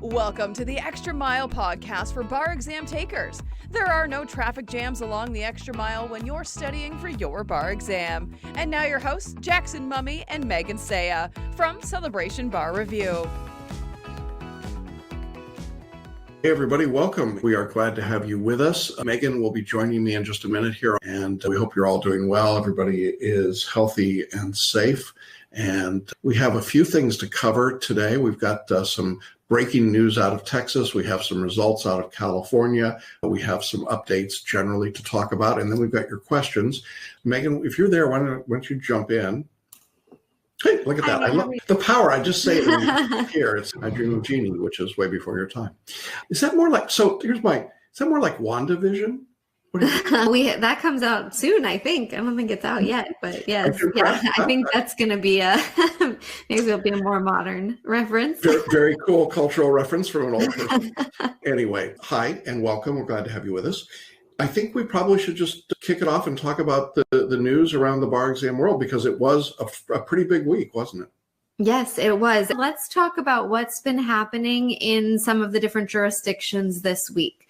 Welcome to the Extra Mile podcast for bar exam takers. There are no traffic jams along the extra mile when you're studying for your bar exam. And now your hosts, Jackson Mumey and Megan Saia from Celebration Bar Review. Hey everybody, welcome. We are glad to have you with us. Megan will be joining me in just a minute here, and we hope you're all doing well. Everybody is healthy and safe, and we have a few things to cover today. We've got some breaking news out of Texas. We have some results out of California. We have some updates generally to talk about, and then we've got your questions. Megan, if you're there, why don't you jump in? Hey, look at that. I love the power. I just say it here. It's I Dream of Genie, which is way before your time. Is that more like, is that more like WandaVision? That comes out soon, I think. I don't think it's out yet, but yes. Yeah, I think that's going to be maybe it'll be a more modern reference. Very, very cool cultural reference from an old person. Anyway, hi and welcome. We're glad to have you with us. I think we probably should just kick it off and talk about the news around the bar exam world, because it was a pretty big week, wasn't it? Yes, it was. Let's talk about what's been happening in some of the different jurisdictions this week.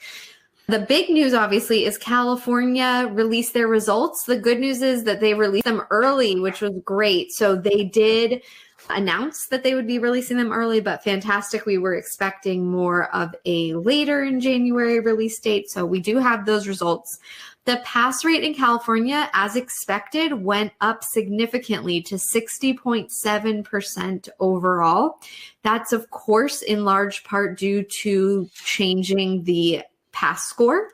The big news, obviously, is California released their results. The good news is that they released them early, which was great. So they did announced that they would be releasing them early, but fantastic. We were expecting more of a later in January release date. So we do have those results. The pass rate in California, as expected, went up significantly to 60.7% overall. That's, of course, in large part due to changing the pass score.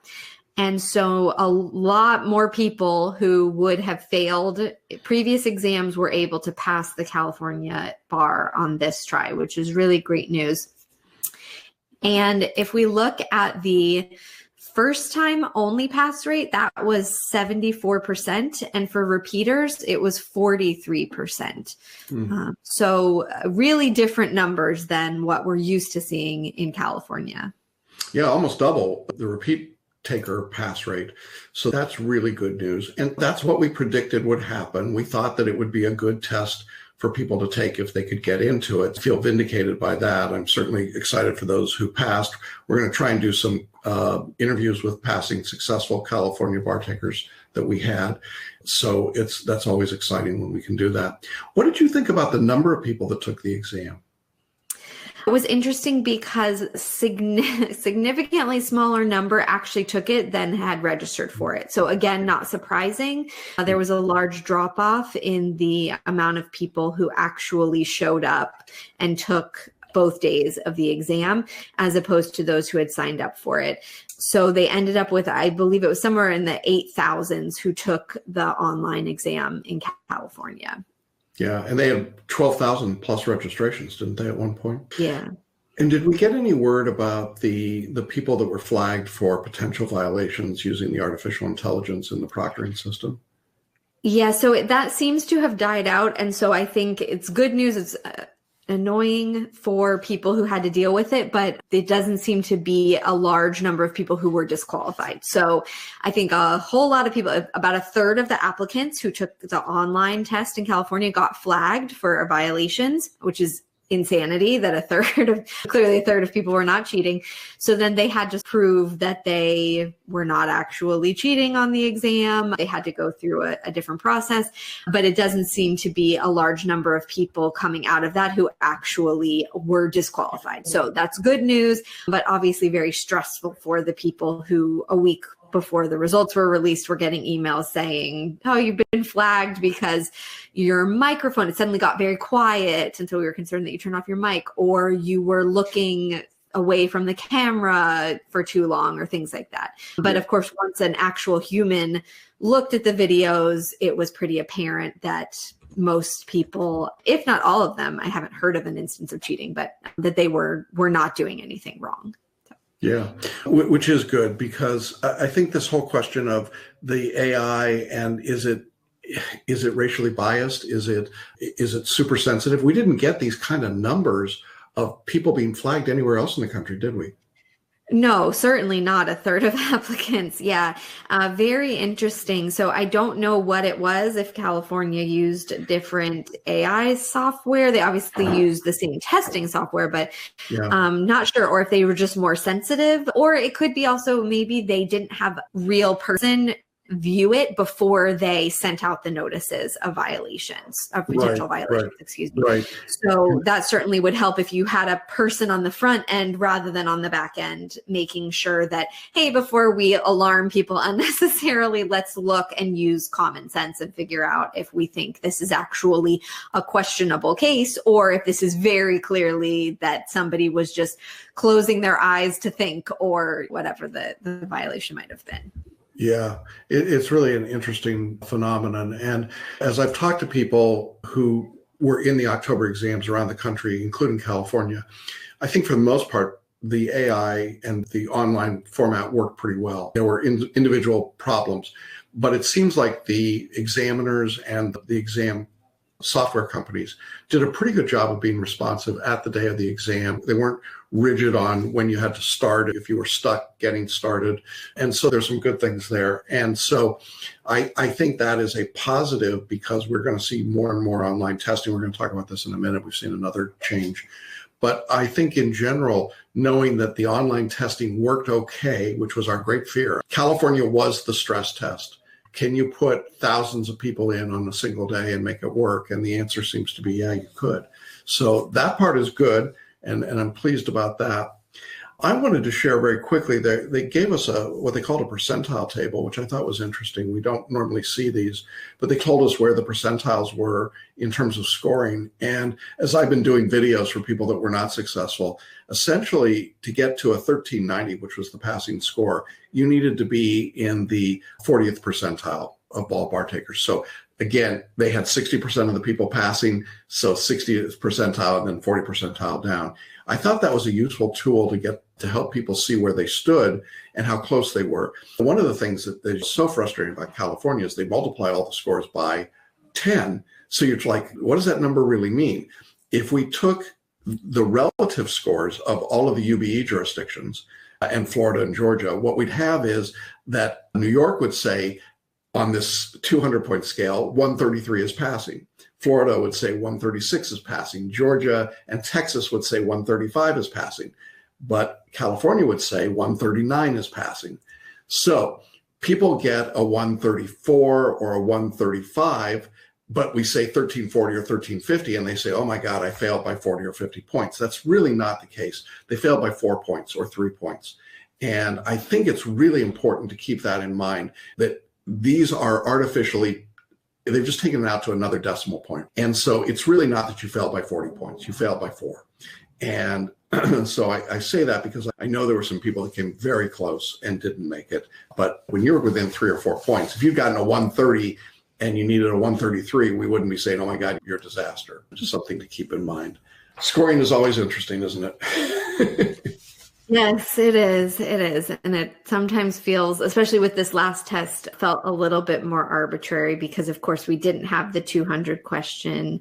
And so a lot more people who would have failed previous exams were able to pass the California bar on this try, which is really great news. And if we look at the first time only pass rate, that was 74%. And for repeaters, it was 43%. So really different numbers than what we're used to seeing in California. Yeah, almost double the repeat taker pass rate. So that's really good news. And that's what we predicted would happen. We thought that it would be a good test for people to take if they could get into it. I feel vindicated by that. I'm certainly excited for those who passed. We're going to try and do some interviews with passing successful California bar takers that we had. So that's always exciting when we can do that. What did you think about the number of people that took the exam? It was interesting because significantly smaller number actually took it than had registered for it. So again, not surprising. There was a large drop off in the amount of people who actually showed up and took both days of the exam, as opposed to those who had signed up for it. So they ended up with, I believe it was somewhere in the 8,000s who took the online exam in California. Yeah, and they had 12,000 plus registrations, didn't they, at one point? Yeah. And did we get any word about the people that were flagged for potential violations using the artificial intelligence in the proctoring system? Yeah, so that seems to have died out. And so I think it's good news. It's annoying for people who had to deal with it, but it doesn't seem to be a large number of people who were disqualified. So I think a whole lot of people, about a third of the applicants who took the online test in California got flagged for violations, which is insanity that clearly a third of people were not cheating. So then they had to prove that they were not actually cheating on the exam. They had to go through a different process, but it doesn't seem to be a large number of people coming out of that who actually were disqualified. So that's good news, but obviously very stressful for the people who a week before the results were released, we're getting emails saying, oh, you've been flagged because your microphone, it suddenly got very quiet. And so we were concerned that you turned off your mic, or you were looking away from the camera for too long, or things like that. But of course, once an actual human looked at the videos, it was pretty apparent that most people, if not all of them, I haven't heard of an instance of cheating, but that they were not doing anything wrong. Yeah, which is good, because I think this whole question of the AI and is it racially biased? Is it super sensitive? We didn't get these kind of numbers of people being flagged anywhere else in the country, did we? No, certainly not a third of applicants. Yeah, very interesting. So I don't know what it was, if California used different AI software. They obviously used the same testing software, but not sure. Or if they were just more sensitive, or it could be also maybe they didn't have real person view it before they sent out the notices of violations, of potential violations, excuse me. Right. So that certainly would help if you had a person on the front end rather than on the back end, making sure that, hey, before we alarm people unnecessarily, let's look and use common sense and figure out if we think this is actually a questionable case, or if this is very clearly that somebody was just closing their eyes to think, or whatever the violation might have been. Yeah, it's really an interesting phenomenon. And as I've talked to people who were in the October exams around the country, including California, I think for the most part, the AI and the online format worked pretty well. There were individual problems, but it seems like the examiners and the exam software companies did a pretty good job of being responsive at the day of the exam. They weren't rigid on when you had to start, if you were stuck getting started. And so there's some good things there. And so I think that is a positive, because we're going to see more and more online testing. We're going to talk about this in a minute. We've seen another change. But I think in general, knowing that the online testing worked okay, which was our great fear. California was the stress test. Can you put thousands of people in on a single day and make it work? And the answer seems to be, yeah, you could. So that part is good, and I'm pleased about that. I wanted to share very quickly, they gave us what they called a percentile table, which I thought was interesting. We don't normally see these, but they told us where the percentiles were in terms of scoring. And as I've been doing videos for people that were not successful, essentially to get to a 1390, which was the passing score, you needed to be in the 40th percentile of all bar takers. So again, they had 60% of the people passing, so 60th percentile and then 40 percentile down. I thought that was a useful tool to help people see where they stood and how close they were. One of the things that is so frustrating about California is they multiply all the scores by 10. So you're like, what does that number really mean? If we took the relative scores of all of the UBE jurisdictions and Florida and Georgia, what we'd have is that New York would say on this 200-point scale, 133 is passing. Florida would say 136 is passing. Georgia and Texas would say 135 is passing. But California would say 139 is passing. So people get a 134 or a 135, but we say 1340 or 1350, and they say, oh my God, I failed by 40 or 50 points. That's really not the case. They failed by 4 points or 3 points. And I think it's really important to keep that in mind, that these are artificially, they've just taken it out to another decimal point. And so it's really not that you failed by 40 points, you failed by 4. And so I say that because I know there were some people that came very close and didn't make it. But when you're within 3 or 4 points, if you'd gotten a 130 and you needed a 133, we wouldn't be saying, oh my God, you're a disaster. Just something to keep in mind. Scoring is always interesting, isn't it? Yes, it is. It is. And it sometimes feels, especially with this last test, felt a little bit more arbitrary because, of course, we didn't have the 200 question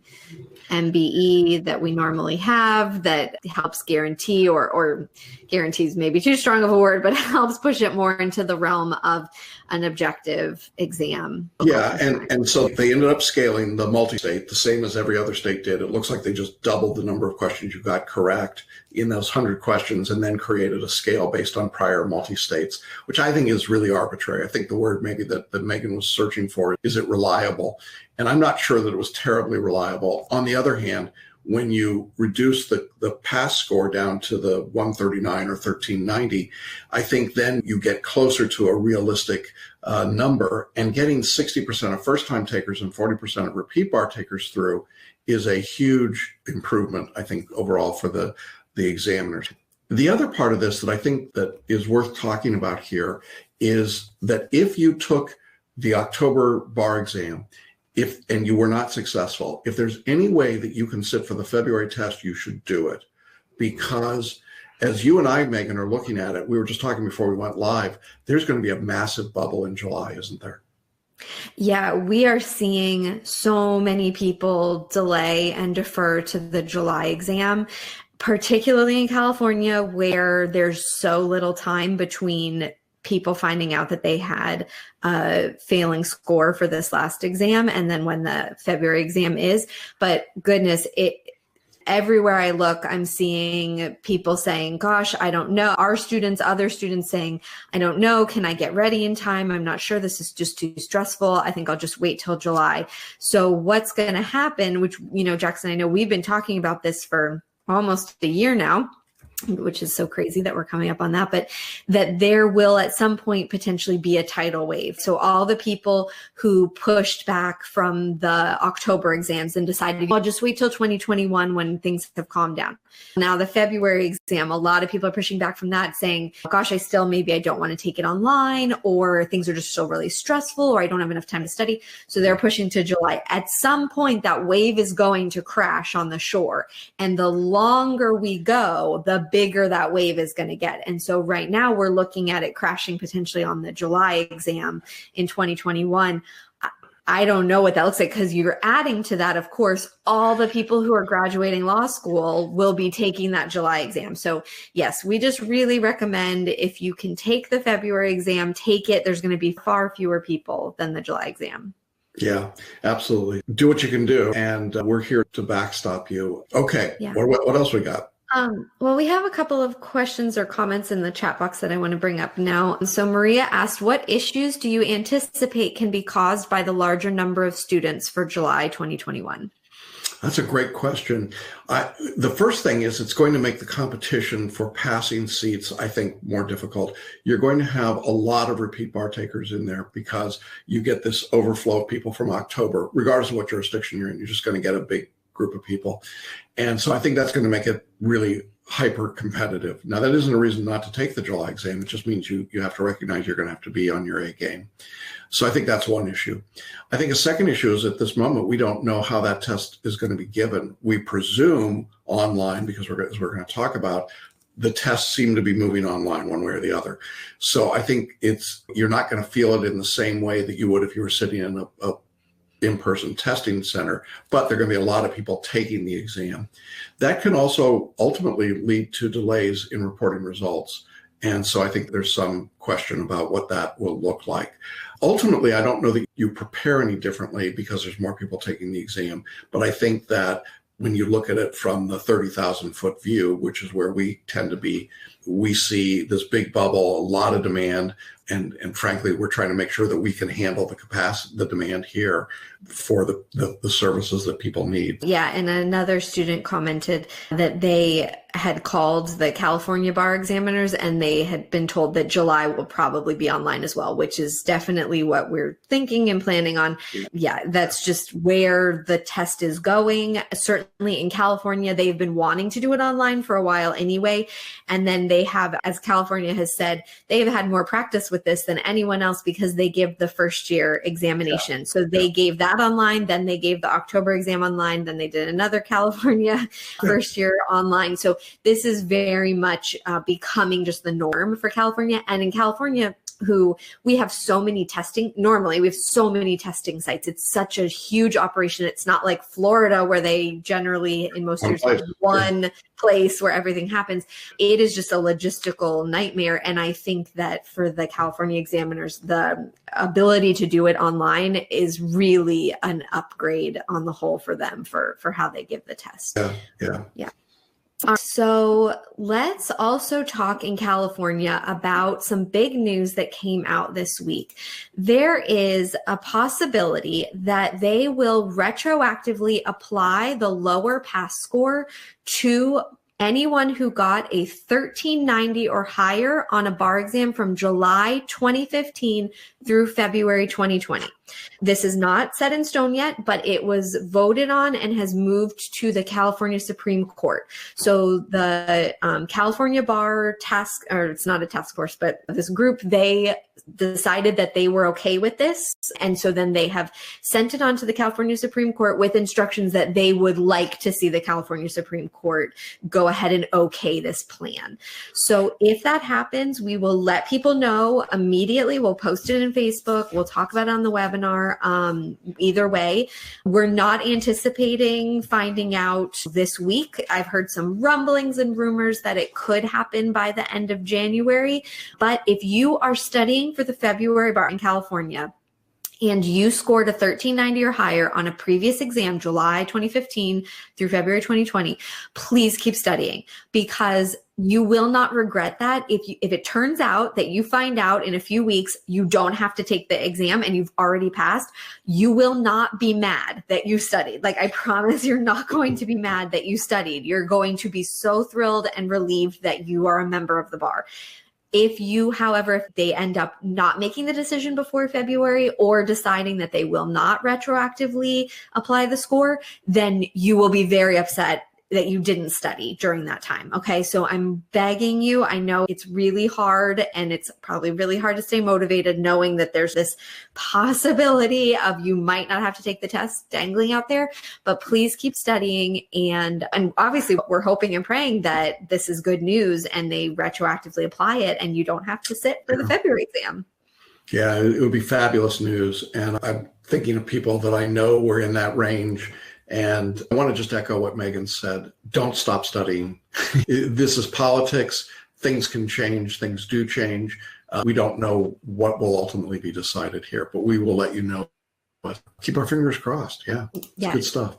MBE that we normally have that helps guarantee, or guarantees maybe too strong of a word, but helps push it more into the realm of an objective exam. Yeah, and so they ended up scaling the multistate the same as every other state did. It looks like they just doubled the number of questions you got correct in those 100 questions and then created a scale based on prior multi-states, which I think is really arbitrary. I think the word maybe that Megan was searching for, is it reliable? And I'm not sure that it was terribly reliable. On the other hand, when you reduce the pass score down to the 139 or 1390, I think then you get closer to a realistic number, and getting 60% of first-time takers and 40% of repeat bar takers through is a huge improvement, I think, overall for the examiners. The other part of this that I think that is worth talking about here is that if you took the October bar exam, and you were not successful, if there's any way that you can sit for the February test, you should do it. Because as you and I, Megan, are looking at it, we were just talking before we went live, there's going to be a massive bubble in July, isn't there? Yeah, we are seeing so many people delay and defer to the July exam. particularly in California, where there's so little time between people finding out that they had a failing score for this last exam and then when the February exam is. But goodness, everywhere I look, I'm seeing people saying, gosh, I don't know. Our students, other students saying, I don't know. Can I get ready in time? I'm not sure. This is just too stressful. I think I'll just wait till July. So what's going to happen, which, Jackson, I know we've been talking about this for almost a year now, which is so crazy that we're coming up on that, but that there will at some point potentially be a tidal wave. So all the people who pushed back from the October exams and decided, I'll just wait till 2021 when things have calmed down. Now the February exam, a lot of people are pushing back from that saying, gosh, maybe I don't want to take it online, or things are just still really stressful, or I don't have enough time to study. So they're pushing to July. At some point that wave is going to crash on the shore. And the longer we go, the bigger that wave is going to get. And so right now we're looking at it crashing potentially on the July exam in 2021. I don't know what that looks like, because you're adding to that, of course, all the people who are graduating law school will be taking that July exam. So yes, we just really recommend, if you can take the February exam, take it. There's going to be far fewer people than the July exam. Yeah, absolutely. Do what you can do. And we're here to backstop you. Okay. Yeah. What else we got? Well, we have a couple of questions or comments in the chat box that I want to bring up now. So Maria asked, what issues do you anticipate can be caused by the larger number of students for July 2021? That's a great question. The first thing is it's going to make the competition for passing seats, I think, more difficult. You're going to have a lot of repeat bar takers in there because you get this overflow of people from October, regardless of what jurisdiction you're in. You're just going to get a big group of people. And so I think that's going to make it really hyper competitive. Now, that isn't a reason not to take the July exam. It just means you have to recognize you're going to have to be on your A game. So I think that's one issue. I think a second issue is at this moment, we don't know how that test is going to be given. We presume online, because as we're going to talk about, the tests seem to be moving online one way or the other. So I think you're not going to feel it in the same way that you would if you were sitting in a in-person testing center, but there are going to be a lot of people taking the exam. That can also ultimately lead to delays in reporting results. And so I think there's some question about what that will look like. Ultimately, I don't know that you prepare any differently because there's more people taking the exam, but I think that when you look at it from the 30,000 foot view, which is where we tend to be, we see this big bubble, a lot of demand. And frankly, we're trying to make sure that we can handle the demand here for the services that people need. Yeah. And another student commented that they had called the California bar examiners and they had been told that July will probably be online as well, which is definitely what we're thinking and planning on. Yeah, that's just where the test is going. Certainly in California, they've been wanting to do it online for a while anyway. And then they have, as California has said, they've had more practice with this than anyone else because they give the first year examination. Yeah. So they gave that online, then they gave the October exam online, then they did another California first year online. So this is very much becoming just the norm for California. And in California, we have so many testing sites. It's such a huge operation. It's not like Florida where they generally in most years have one place where everything happens. It is just a logistical nightmare. And I think that for the California examiners, the ability to do it online is really an upgrade on the whole for them for how they give the test. Yeah. So let's also talk in California about some big news that came out this week. There is a possibility that they will retroactively apply the lower pass score to anyone who got a 1390 or higher on a bar exam from July 2015 through February 2020. This is not set in stone yet, but it was voted on and has moved to the California Supreme Court. So the California Bar task, or it's not a task force, but this group, they decided that they were okay with this. And so then they have sent it on to the California Supreme Court with instructions that they would like to see the California Supreme Court go ahead and okay this plan. So if that happens, we will let people know immediately. We'll post it in Facebook. We'll talk about it on the webinar. webinar. Either way, we're not anticipating finding out this week. I've heard some rumblings and rumors that it could happen by the end of January. But if you are studying for the February bar in California, and you scored a 1390 or higher on a previous exam, July 2015 through February 2020, please keep studying, because you will not regret that. If it turns out that you find out in a few weeks you don't have to take the exam and you've already passed, you will not be mad that you studied. Like, I promise you're not going to be mad that you studied. You're going to be so thrilled and relieved that you are a member of the bar. If you, however, if they end up not making the decision before February or deciding that they will not retroactively apply the score, then you will be very upset that you didn't study during that time. Okay. So I'm begging you. I know it's really hard, and it's probably really hard to stay motivated knowing that there's this possibility of you might not have to take the test dangling out there, but please keep studying. And obviously we're hoping and praying that this is good news and they retroactively apply it and you don't have to sit for the February exam. Yeah, it would be fabulous news. And I'm thinking of people that I know were in that range. And I want to just echo what Megan said. Don't stop studying. This is politics. Things can change. Things do change. We don't know what will ultimately be decided here, but we will let you know. But keep our fingers crossed. Yeah, it's good stuff.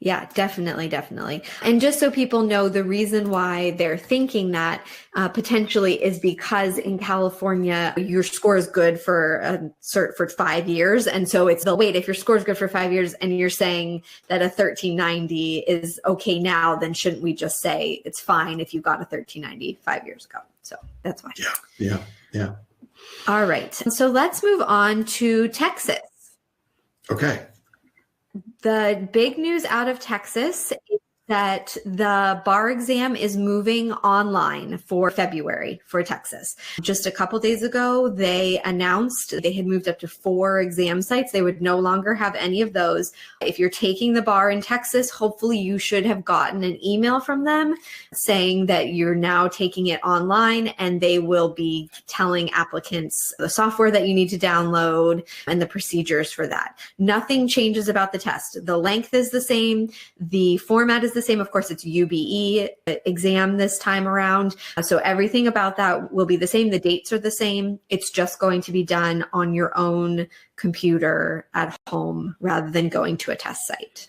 Yeah, definitely, definitely. And just so people know, the reason why they're thinking that potentially is because in California, your score is good for a cert for 5 years. And so it's the wait, if your score is good for 5 years and you're saying that a 1390 is okay now, then shouldn't we just say it's fine if you got a 1390 5 years ago? So that's why. Yeah. All right. So let's move on to Texas. Okay. The big news out of Texas is that the bar exam is moving online for February for Texas. Just a couple days ago, they announced they had moved up to 4 exam sites. They would no longer have any of those. If you're taking the bar in Texas, hopefully you should have gotten an email from them saying that you're now taking it online, and they will be telling applicants the software that you need to download and the procedures for that. Nothing changes about the test. The length is the same. The format is the same. Of course, it's UBE exam this time around. So everything about that will be the same. The dates are the same. It's just going to be done on your own computer at home rather than going to a test site.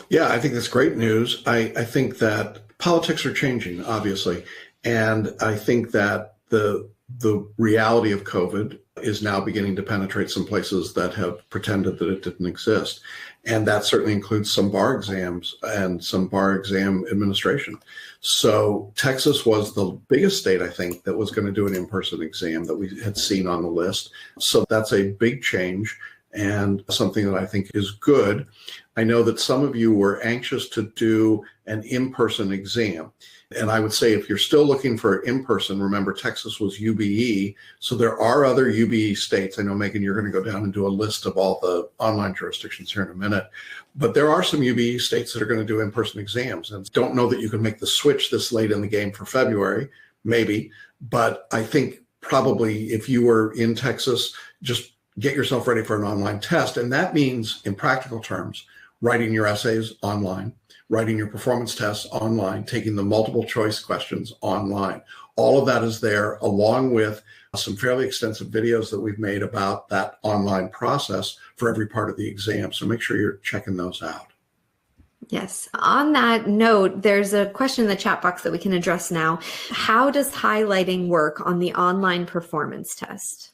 Yeah, I think that's great news. I think that politics are changing, obviously. And I think that the reality of COVID is now beginning to penetrate some places that have pretended that it didn't exist. And that certainly includes some bar exams and some bar exam administration. So Texas was the biggest state, I think, that was going to do an in-person exam that we had seen on the list. So that's a big change and something that I think is good. I know that some of you were anxious to do an in-person exam. And I would say if you're still looking for in-person, remember Texas was UBE. So there are other UBE states. I know, Megan, you're going to go down and do a list of all the online jurisdictions here in a minute. But there are some UBE states that are going to do in-person exams. And don't know that you can make the switch this late in the game for February, maybe. But I think probably if you were in Texas, just get yourself ready for an online test. And that means, in practical terms, writing your essays online, writing your performance tests online, taking the multiple choice questions online. All of that is there, along with some fairly extensive videos that we've made about that online process for every part of the exam. So make sure you're checking those out. Yes. On that note, there's a question in the chat box that we can address now. How does highlighting work on the online performance test?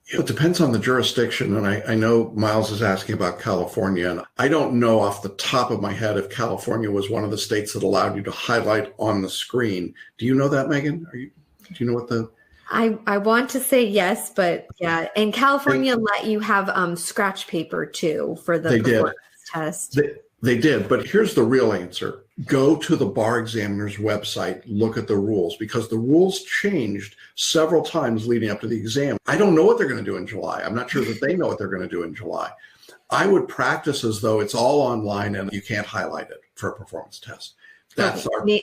It depends on the jurisdiction, and I know Miles is asking about California, and I don't know off the top of my head if California was one of the states that allowed you to highlight on the screen. Do you know that, Megan? Do you know what the... I want to say yes, but yeah, and California let you have scratch paper too for the performance test. They did, but here's the real answer. Go to the bar examiner's website, look at the rules, because the rules changed several times leading up to the exam. I don't know what they're going to do in July. I'm not sure that they know what they're going to do in July. I would practice as though it's all online and you can't highlight it for a performance test. That's okay.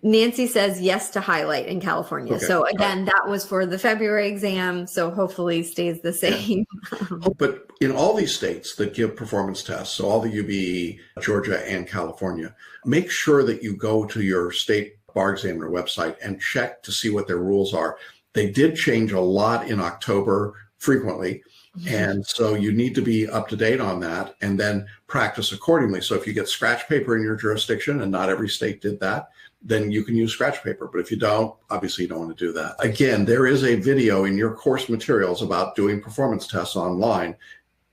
Nancy says yes to highlight in California. Okay. So again, that was for the February exam. So hopefully stays the same. Yeah. But in all these states that give performance tests, so all the UBE, Georgia, and California, make sure that you go to your state bar examiner website and check to see what their rules are. They did change a lot in October frequently. And so you need to be up to date on that and then practice accordingly. So if you get scratch paper in your jurisdiction, and not every state did that, then you can use scratch paper. But if you don't, obviously you don't want to do that. Again, there is a video in your course materials about doing performance tests online,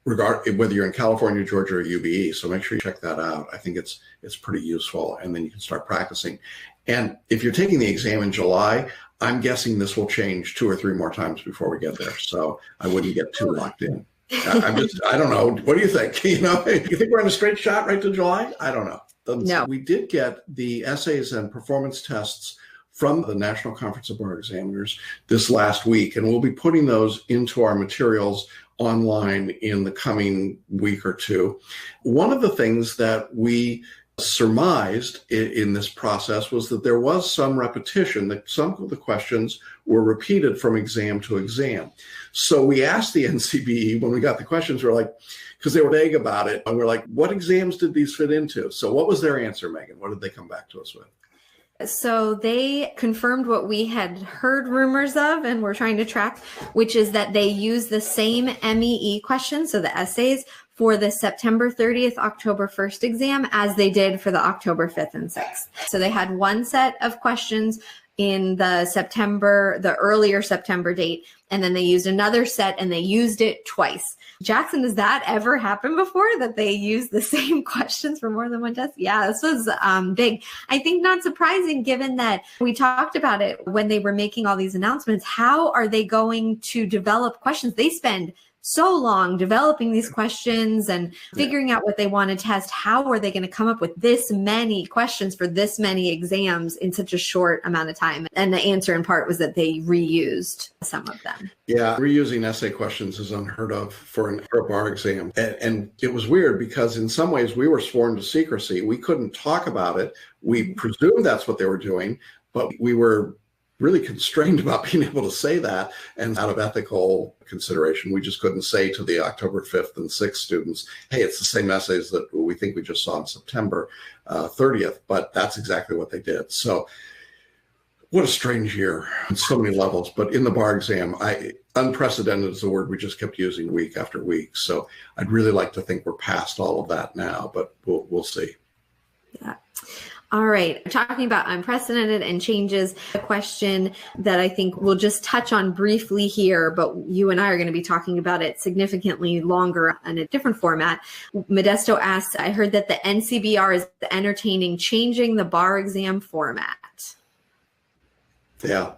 whether you're in California, Georgia, or UBE. So make sure you check that out. I think it's pretty useful, and then you can start practicing. And if you're taking the exam in July, I'm guessing this will change 2 or 3 more times before we get there. So I wouldn't get too locked in. I don't know. What do you think? You think we're in a straight shot right to July? I don't know. No. We did get the essays and performance tests from the National Conference of Bar Examiners this last week, and we'll be putting those into our materials online in the coming week or two. One of the things that we surmised in this process was that there was some repetition, that some of the questions were repeated from exam to exam. So we asked the NCBE when we got the questions, we're like, because they were vague about it, and we're like, what exams did these fit into? So what was their answer, Megan? What did they come back to us with? So they confirmed what we had heard rumors of and we're trying to track, which is that they use the same MEE questions, so the essays, for the September 30th, October 1st exam as they did for the October 5th and 6th. So they had one set of questions in the earlier September date, and then they used another set and they used it twice. Jackson, has that ever happened before, that they use the same questions for more than one test? Yeah, this was big. I think not surprising, given that we talked about it when they were making all these announcements. How are they going to develop questions? They spend so long developing these questions and figuring out what they want to test. How are they going to come up with this many questions for this many exams in such a short amount of time? And the answer in part was that they reused some of them. Yeah, reusing essay questions is unheard of for a bar exam. And it was weird because in some ways we were sworn to secrecy. We couldn't talk about it. We presumed that's what they were doing, but we were really constrained about being able to say that, and out of ethical consideration, we just couldn't say to the October 5th and 6th students, hey, it's the same essays that we think we just saw on September 30th, but that's exactly what they did. So what a strange year on so many levels, but in the bar exam, unprecedented is the word we just kept using week after week. So I'd really like to think we're past all of that now, but we'll see. Yeah. All right. Talking about unprecedented and changes, a question that I think we'll just touch on briefly here, but you and I are going to be talking about it significantly longer in a different format. Modesto asks, I heard that the NCBR is entertaining changing the bar exam format. Yeah.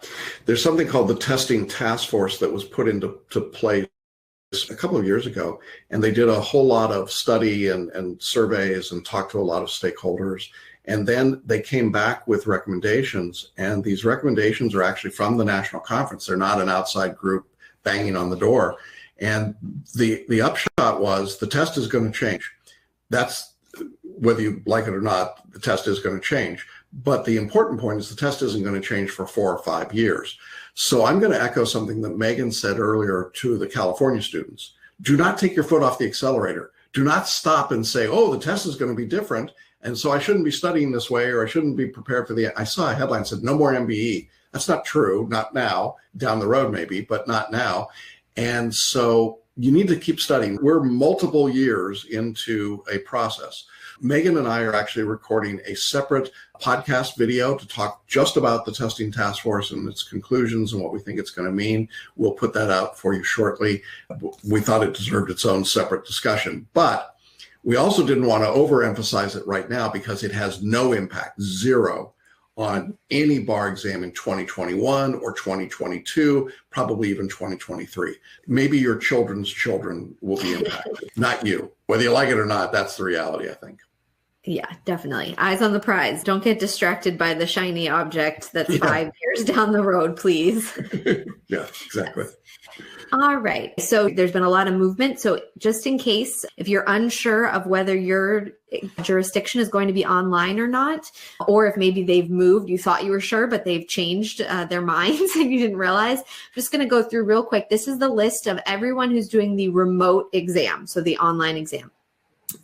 There's something called the Testing Task Force that was put into place a couple of years ago, and they did a whole lot of study and surveys and talked to a lot of stakeholders. And then they came back with recommendations, and these recommendations are actually from the national conference. They're not an outside group banging on the door. And the upshot was the test is going to change. That's, whether you like it or not, the test is going to change. But the important point is the test isn't going to change for 4 or 5 years. So I'm going to echo something that Megan said earlier to the California students. Do not take your foot off the accelerator. Do not stop and say, oh, the test is going to be different, and so I shouldn't be studying this way, or I shouldn't be prepared for I saw a headline that said, no more MBE. That's not true, not now, down the road maybe, but not now. And so you need to keep studying. We're multiple years into a process. Megan and I are actually recording a separate podcast video to talk just about the Testing Task Force and its conclusions and what we think it's going to mean. We'll put that out for you shortly. We thought it deserved its own separate discussion, but we also didn't want to overemphasize it right now because it has no impact, zero, on any bar exam in 2021 or 2022, probably even 2023. Maybe your children's children will be impacted, not you. Whether you like it or not, that's the reality, I think. Yeah, definitely. Eyes on the prize. Don't get distracted by the shiny object that's 5 years down the road, please. Yeah, exactly. Yes. All right. So there's been a lot of movement. So just in case, if you're unsure of whether your jurisdiction is going to be online or not, or if maybe they've moved, you thought you were sure, but they've changed their minds and you didn't realize, I'm just going to go through real quick. This is the list of everyone who's doing the remote exam. So the online exam: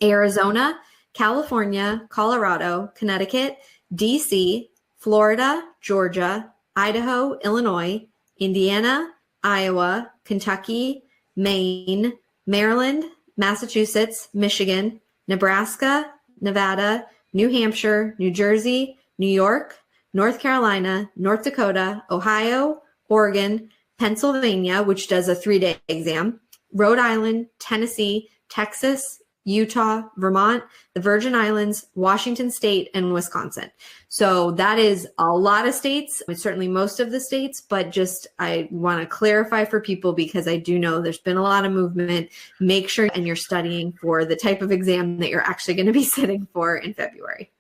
Arizona, California, Colorado, Connecticut, DC, Florida, Georgia, Idaho, Illinois, Indiana, Iowa, Kentucky, Maine, Maryland, Massachusetts, Michigan, Nebraska, Nevada, New Hampshire, New Jersey, New York, North Carolina, North Dakota, Ohio, Oregon, Pennsylvania, which does a 3-day exam, Rhode Island, Tennessee, Texas, Utah, Vermont, the Virgin Islands, Washington State, and Wisconsin. So that is a lot of states. It's certainly most of the states, but just I want to clarify for people because I do know there's been a lot of movement. Make sure and you're studying for the type of exam that you're actually going to be sitting for in February.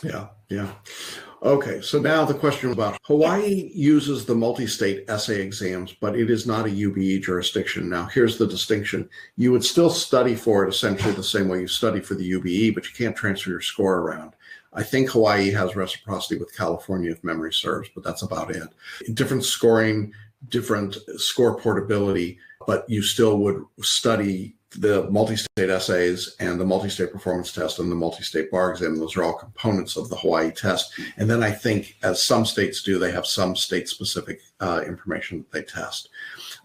Yeah. Okay, so now the question about Hawaii uses the multi-state essay exams, but it is not a UBE jurisdiction. Now, here's the distinction. You would still study for it essentially the same way you study for the UBE, but you can't transfer your score around. I think Hawaii has reciprocity with California, if memory serves, but that's about it. Different scoring, different score portability, but you still would study the multi-state essays and the multi-state performance test and the multi-state bar exam. Those are all components of the Hawaii test. And then I think, as some states do, they have some state-specific information that they test.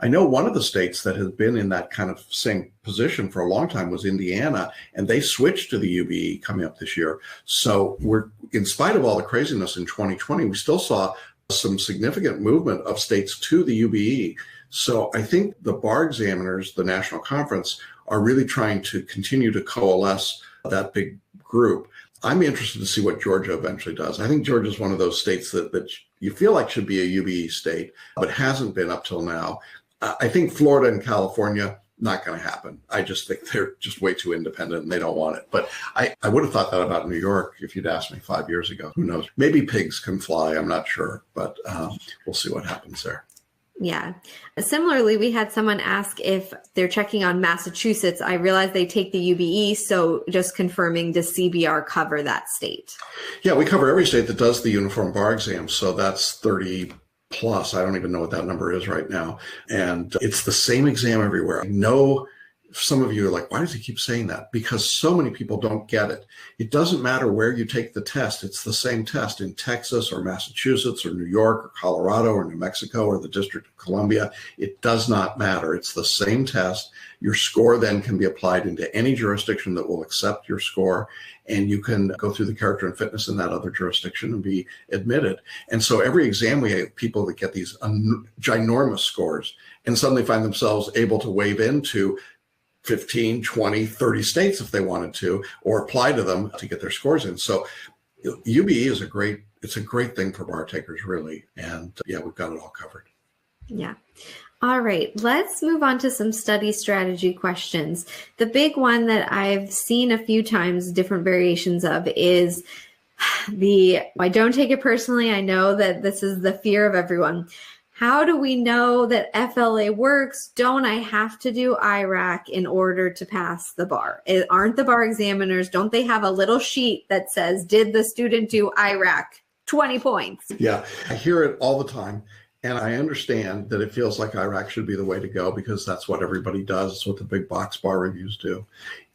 I know one of the states that has been in that kind of same position for a long time was Indiana, and they switched to the UBE coming up this year. So we're, in spite of all the craziness in 2020, we still saw some significant movement of states to the UBE. So I think the bar examiners, the national conference, are really trying to continue to coalesce that big group. I'm interested to see what Georgia eventually does. I think Georgia is one of those states that you feel like should be a UBE state, but hasn't been up till now. I think Florida and California, not going to happen. I just think they're just way too independent and they don't want it. But I would have thought that about New York if you'd asked me 5 years ago. Who knows? Maybe pigs can fly. I'm not sure, but we'll see what happens there. Yeah. Similarly, we had someone ask if they're checking on Massachusetts. I realize they take the UBE, so just confirming, does CBR cover that state? Yeah, we cover every state that does the uniform bar exam. So that's 30 plus. I don't even know what that number is right now. And it's the same exam everywhere. I know some of you are like, why does he keep saying that? Because so many people don't get it. It doesn't matter where you take the test. It's the same test in Texas or Massachusetts or New York or Colorado or New Mexico or the District of Columbia. It does not matter. It's the same test. Your score then can be applied into any jurisdiction that will accept your score, and you can go through the character and fitness in that other jurisdiction and be admitted. And so every exam we have people that get these ginormous scores and suddenly find themselves able to wave into 15, 20, 30 states if they wanted to, or apply to them to get their scores in. So UBE is it's a great thing for bar takers, really. And yeah, we've got it all covered. Yeah. All right, let's move on to some study strategy questions. The big one that I've seen a few times, different variations of, is I don't take it personally. I know that this is the fear of everyone. How do we know that FLA works? Don't I have to do IRAC in order to pass the bar? Aren't the bar examiners, don't they have a little sheet that says, did the student do IRAC? 20 points. Yeah, I hear it all the time. And I understand that it feels like IRAC should be the way to go because that's what everybody does. It's what the big box bar reviews do.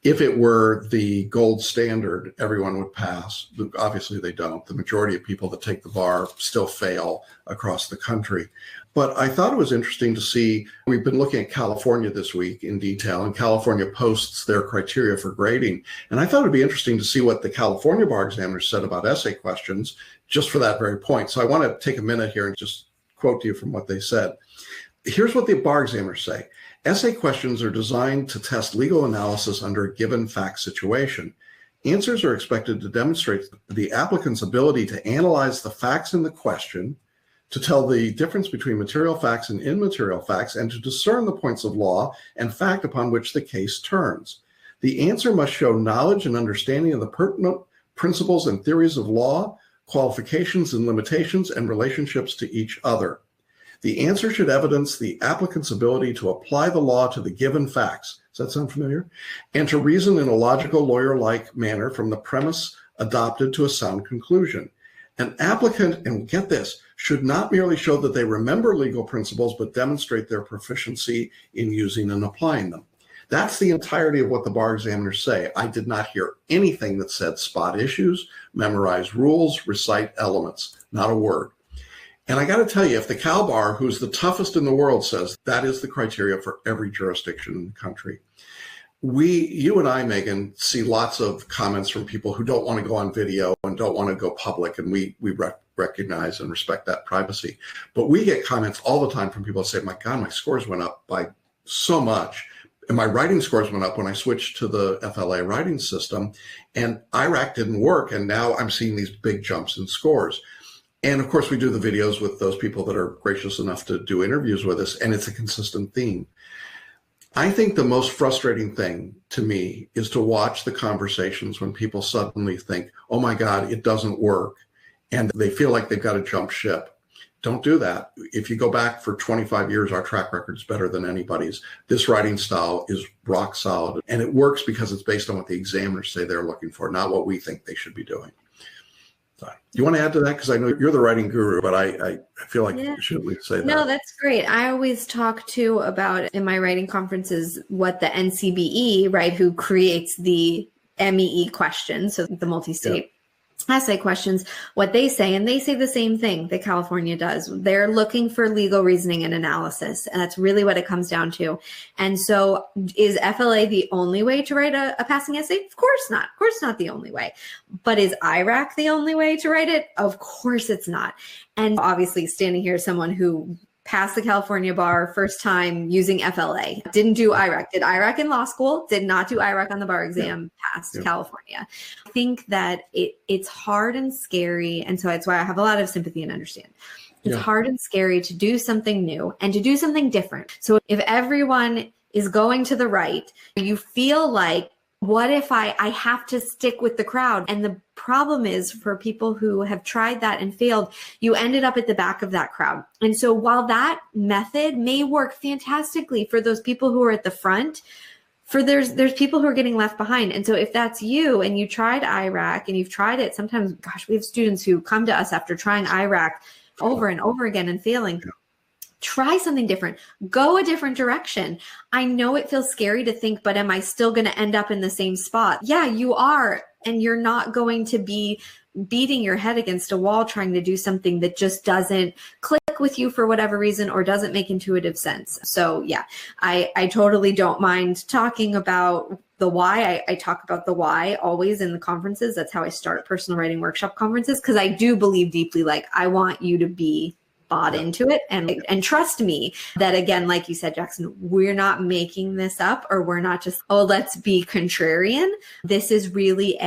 If it were the gold standard, everyone would pass. Obviously, they don't. The majority of people that take the bar still fail across the country. But I thought it was interesting to see, we've been looking at California this week in detail, and California posts their criteria for grading. And I thought it'd be interesting to see what the California bar examiners said about essay questions, just for that very point. So I want to take a minute here and just quote to you from what they said. Here's what the bar examiners say. Essay questions are designed to test legal analysis under a given fact situation. Answers are expected to demonstrate the applicant's ability to analyze the facts in the question, to tell the difference between material facts and immaterial facts, and to discern the points of law and fact upon which the case turns. The answer must show knowledge and understanding of the pertinent principles and theories of law, qualifications and limitations, and relationships to each other. The answer should evidence the applicant's ability to apply the law to the given facts. Does that sound familiar? And to reason in a logical, lawyer-like manner from the premise adopted to a sound conclusion. An applicant, and get this, should not merely show that they remember legal principles, but demonstrate their proficiency in using and applying them. That's the entirety of what the bar examiners say. I did not hear anything that said spot issues, memorize rules, recite elements, not a word. And I got to tell you, if the Cal Bar, who's the toughest in the world, says that is the criteria for every jurisdiction in the country, you and I, Megan, see lots of comments from people who don't want to go on video and don't want to go public, and we recognize and respect that privacy. But we get comments all the time from people who say, my God, my scores went up by so much. And my writing scores went up when I switched to the FLA writing system, and IRAC didn't work. And now I'm seeing these big jumps in scores. And of course, we do the videos with those people that are gracious enough to do interviews with us, and it's a consistent theme. I think the most frustrating thing to me is to watch the conversations when people suddenly think, oh my God, it doesn't work, and they feel like they've got to jump ship. Don't do that. If you go back for 25 years, our track record is better than anybody's. This writing style is rock solid, and it works because it's based on what the examiners say they're looking for, not what we think they should be doing. So, do you want to add to that? Because I know you're the writing guru, but I feel like you should at least say that. No, that's great. I always talk too about in my writing conferences what the NCBE, right, who creates the MEE questions, so the multi-state essay questions, what they say, and they say the same thing that California does. They're looking for legal reasoning and analysis, and that's really what it comes down to. And so is FLA the only way to write a passing essay? Of course not. Of course not the only way. But is IRAC the only way to write it? Of course it's not. And obviously standing here, someone who passed the California bar first time using FLA, didn't do IRAC, did IRAC in law school, did not do IRAC on the bar exam, passed California. I think that it's hard and scary. And so that's why I have a lot of sympathy and understand. It's hard and scary to do something new and to do something different. So if everyone is going to the right, you feel like, what if I have to stick with the crowd? And the problem is, for people who have tried that and failed, you ended up at the back of that crowd. And so while that method may work fantastically for those people who are at the front, there's people who are getting left behind. And so if that's you and you tried IRAC and you've tried it, sometimes, gosh, we have students who come to us after trying IRAC over and over again and failing. Try something different. Go a different direction. I know it feels scary to think, but am I still going to end up in the same spot? Yeah, you are. And you're not going to be beating your head against a wall trying to do something that just doesn't click with you for whatever reason or doesn't make intuitive sense. So yeah, I totally don't mind talking about the why. I talk about the why always in the conferences. That's how I start personal writing workshop conferences, because I do believe deeply, like, I want you to be bought into it and trust me that, again, like you said, Jackson, we're not making this up, or we're not just, oh, let's be contrarian. This is really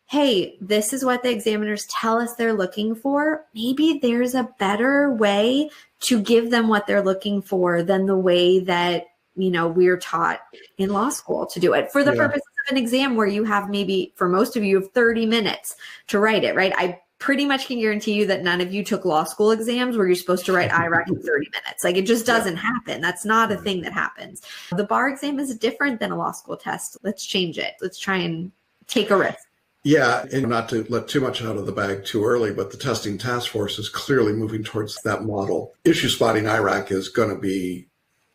hey, this is what the examiners tell us they're looking for. Maybe there's a better way to give them what they're looking for than the way that, we're taught in law school to do it for the purposes of an exam where you have, maybe for most of you, have 30 minutes to write it, right? I pretty much can guarantee you that none of you took law school exams where you're supposed to write IRAC in 30 minutes. Like, it just doesn't happen. That's not a thing that happens. The bar exam is different than a law school test. Let's change it. Let's try and take a risk. Yeah, and not to let too much out of the bag too early, but the testing task force is clearly moving towards that model. Issue spotting IRAC is going to be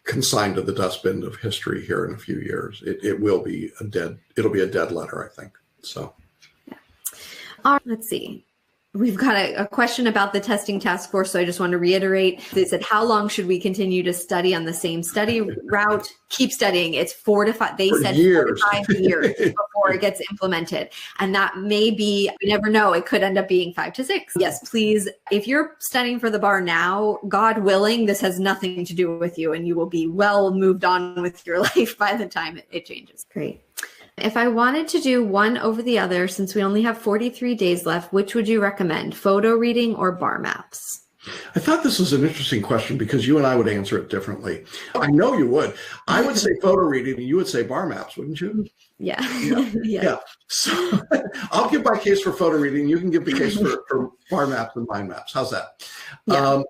consigned to the dustbin of history here in a few years. It'll be a dead letter, I think. So, let's see. We've got a question about the testing task force. So I just want to reiterate, they said, how long should we continue to study on the same study route? Keep studying. It's 4 to 5. They said years. 4 to 5 years before it gets implemented. And that may be, we never know. It could end up being 5 to 6. Yes, please. If you're studying for the bar now, God willing, this has nothing to do with you, and you will be well moved on with your life by the time it changes. Great. If I wanted to do one over the other, since we only have 43 days left, which would you recommend, PhotoReading or BarMaps? I thought this was an interesting question because you and I would answer it differently. I know you would. I would say photo reading and you would say BarMaps, wouldn't you? Yeah. Yeah. So I'll give my case for photo reading. You can give the case for BarMaps and mind maps. How's that? Yeah.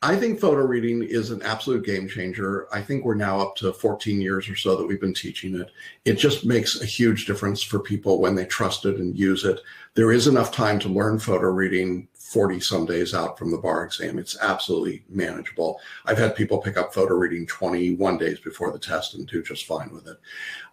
I think photo reading is an absolute game changer. I think we're now up to 14 years or so that we've been teaching it. It just makes a huge difference for people when they trust it and use it. There is enough time to learn photo reading 40 some days out from the bar exam. It's absolutely manageable. I've had people pick up photo reading 21 days before the test and do just fine with it.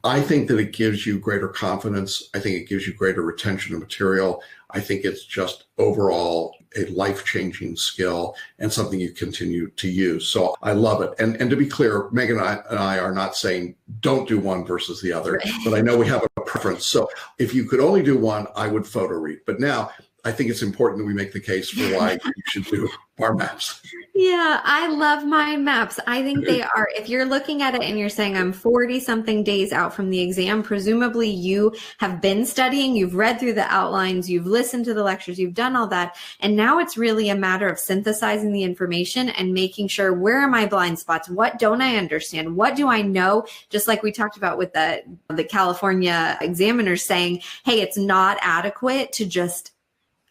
I think that it gives you greater confidence. I think it gives you greater retention of material. I think it's just overall a life-changing skill and something you continue to use. So I love it. And to be clear, Megan and I are not saying don't do one versus the other, but I know we have a preference. So if you could only do one, I would photo read. But now I think it's important that we make the case for why you should do BarMaps. Yeah, I love mind maps. I think they are, if you're looking at it and you're saying I'm 40 something days out from the exam, presumably you have been studying, you've read through the outlines, you've listened to the lectures, you've done all that. And now it's really a matter of synthesizing the information and making sure, where are my blind spots? What don't I understand? What do I know? Just like we talked about with the California examiners saying, hey, it's not adequate to just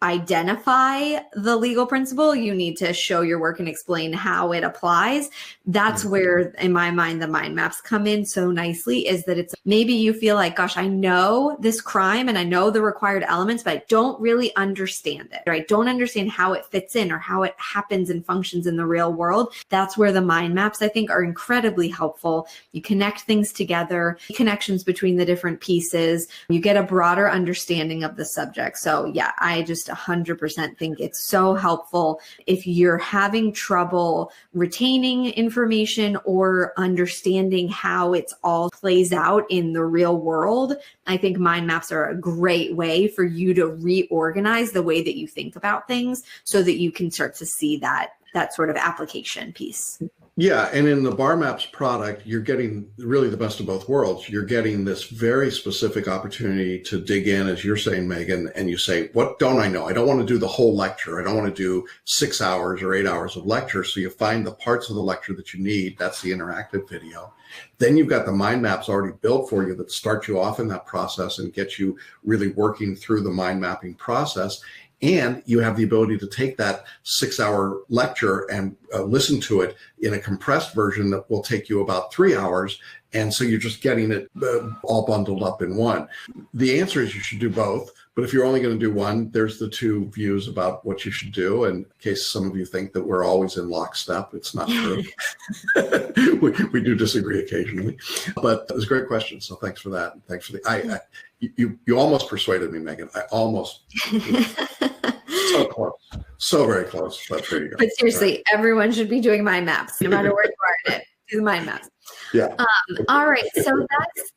identify the legal principle. You need to show your work and explain how it applies. That's where, in my mind, the mind maps come in so nicely, is that it's maybe you feel like, gosh, I know this crime and I know the required elements, but I don't really understand it, or I don't understand how it fits in or how it happens and functions in the real world. That's where the mind maps, I think, are incredibly helpful. You connect things together, connections between the different pieces. You get a broader understanding of the subject. So yeah, I just 100% think it's so helpful if you're having trouble retaining information or understanding how it's all plays out in the real world. I think mind maps are a great way for you to reorganize the way that you think about things so that you can start to see that sort of application piece. Yeah, and in the BarMaps product, you're getting really the best of both worlds. You're getting this very specific opportunity to dig in, as you're saying, Megan, and you say, what don't I know? I don't want to do the whole lecture. I don't want to do 6 hours or 8 hours of lecture. So you find the parts of the lecture that you need. That's the interactive video. Then you've got the mind maps already built for you that start you off in that process and get you really working through the mind mapping process. And you have the ability to take that 6-hour lecture and listen to it in a compressed version that will take you about 3 hours. And so you're just getting it all bundled up in one. The answer is you should do both. But if you're only going to do one, there's the two views about what you should do. And in case some of you think that we're always in lockstep, it's not true. we do disagree occasionally. But it was a great question. So thanks for that. Thanks for the you almost persuaded me, Megan. I almost so close. So very close. But there you go. But seriously, everyone should be doing mind maps, no matter where you are in it. Do the mind maps. Yeah. All right. So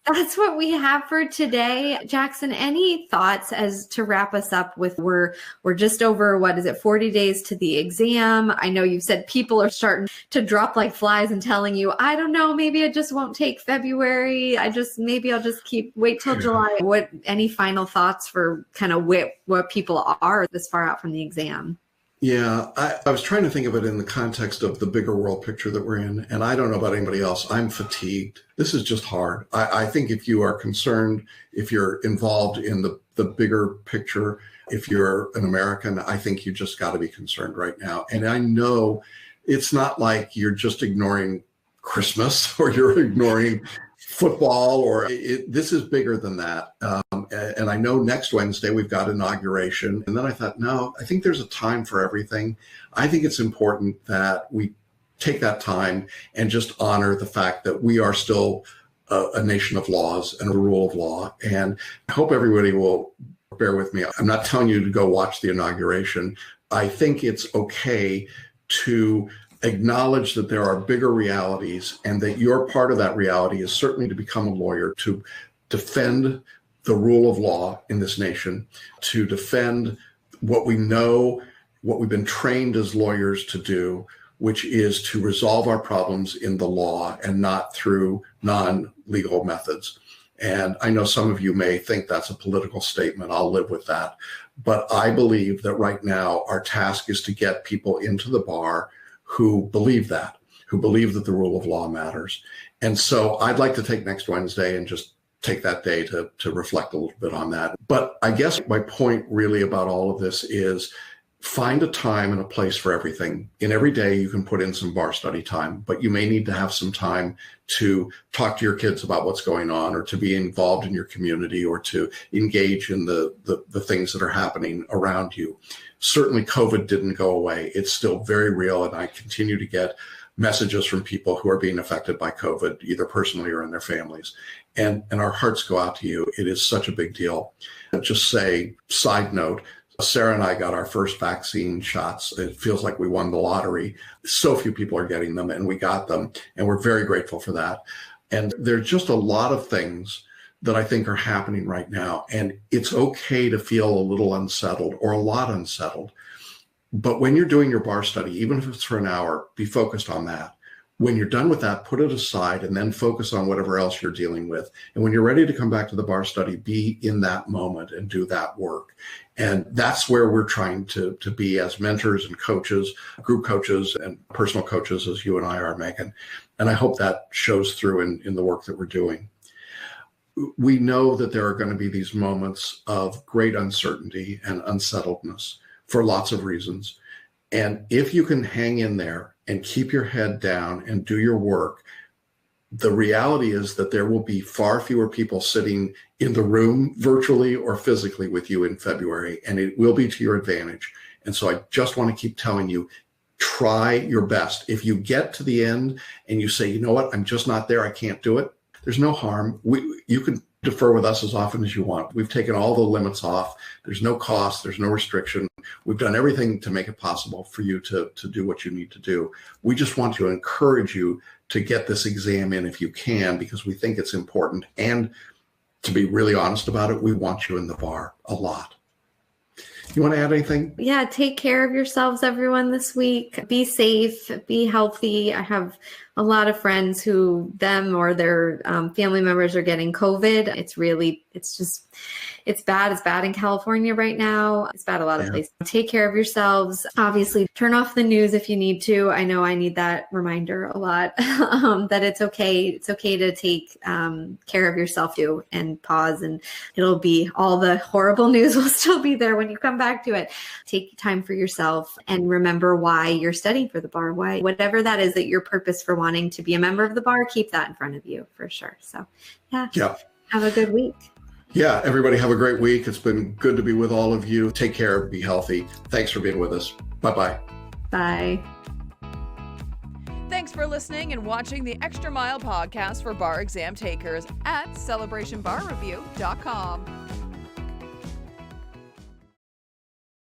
that's what we have for today. Jackson, any thoughts as to wrap us up with, we're just over, 40 days to the exam. I know you've said people are starting to drop like flies and telling you, I don't know, maybe I just won't take February. Maybe I'll just wait till July. Any final thoughts for kind of where people are this far out from the exam? Yeah, I was trying to think of it in the context of the bigger world picture that we're in. And I don't know about anybody else. I'm fatigued. This is just hard. I think if you are concerned, if you're involved in the bigger picture, if you're an American, I think you just got to be concerned right now. And I know it's not like you're just ignoring Christmas or you're ignoring football, or this is bigger than that. And I know next Wednesday we've got inauguration. And then I thought, no, I think there's a time for everything. I think it's important that we take that time and just honor the fact that we are still a nation of laws and a rule of law. And I hope everybody will bear with me. I'm not telling you to go watch the inauguration. I think it's okay to acknowledge that there are bigger realities and that your part of that reality is certainly to become a lawyer, to defend the rule of law in this nation, to defend what we know, what we've been trained as lawyers to do, which is to resolve our problems in the law and not through non-legal methods. And I know some of you may think that's a political statement. I'll live with that. But I believe that right now our task is to get people into the bar who believe that the rule of law matters. And so I'd like to take next Wednesday and just take that day to reflect a little bit on that. But I guess my point really about all of this is find a time and a place for everything. In every day, you can put in some bar study time, but you may need to have some time to talk to your kids about what's going on, or to be involved in your community, or to engage in the things that are happening around you. Certainly, COVID didn't go away. It's still very real, and I continue to get messages from people who are being affected by COVID, either personally or in their families. And our hearts go out to you. It is such a big deal. Just say, side note, Sarah and I got our first vaccine shots. It feels like we won the lottery. So few people are getting them, and we got them, and we're very grateful for that. And there's just a lot of things that I think are happening right now, and it's okay to feel a little unsettled or a lot unsettled. But when you're doing your bar study, even if it's for an hour, be focused on that. When you're done with that, put it aside and then focus on whatever else you're dealing with. And when you're ready to come back to the bar study, be in that moment and do that work. And that's where we're trying to be as mentors and coaches, group coaches and personal coaches, as you and I are, Megan. And I hope that shows through in the work that we're doing. We know that there are going to be these moments of great uncertainty and unsettledness for lots of reasons. And if you can hang in there and keep your head down and do your work, the reality is that there will be far fewer people sitting in the room virtually or physically with you in February, and it will be to your advantage. And so I just want to keep telling you, try your best. If you get to the end and you say, you know what, I'm just not there, I can't do it, there's no harm. You can defer with us as often as you want. We've taken all the limits off. There's no cost. There's no restriction. We've done everything to make it possible for you to do what you need to do. We just want to encourage you to get this exam in if you can, because we think it's important. And to be really honest about it, we want you in the bar a lot. You want to add anything? Yeah, take care of yourselves, everyone, this week. Be safe, be healthy. I have a lot of friends who them or their family members are getting COVID. It's bad. It's bad in California right now. It's bad a lot of places. Take care of yourselves. Obviously, turn off the news if you need to. I know I need that reminder a lot, that it's okay. It's okay to take care of yourself too, and pause, and it'll be, all the horrible news will still be there when you come back to it. Take time for yourself and remember why you're studying for the bar. Why, whatever that is, that your purpose for wanting to be a member of the bar, keep that in front of you for sure. So yeah. Have a good week. Yeah, everybody have a great week. It's been good to be with all of you. Take care, be healthy. Thanks for being with us. Bye-bye. Bye. Thanks for listening and watching the Extra Mile podcast for bar exam takers at celebrationbarreview.com.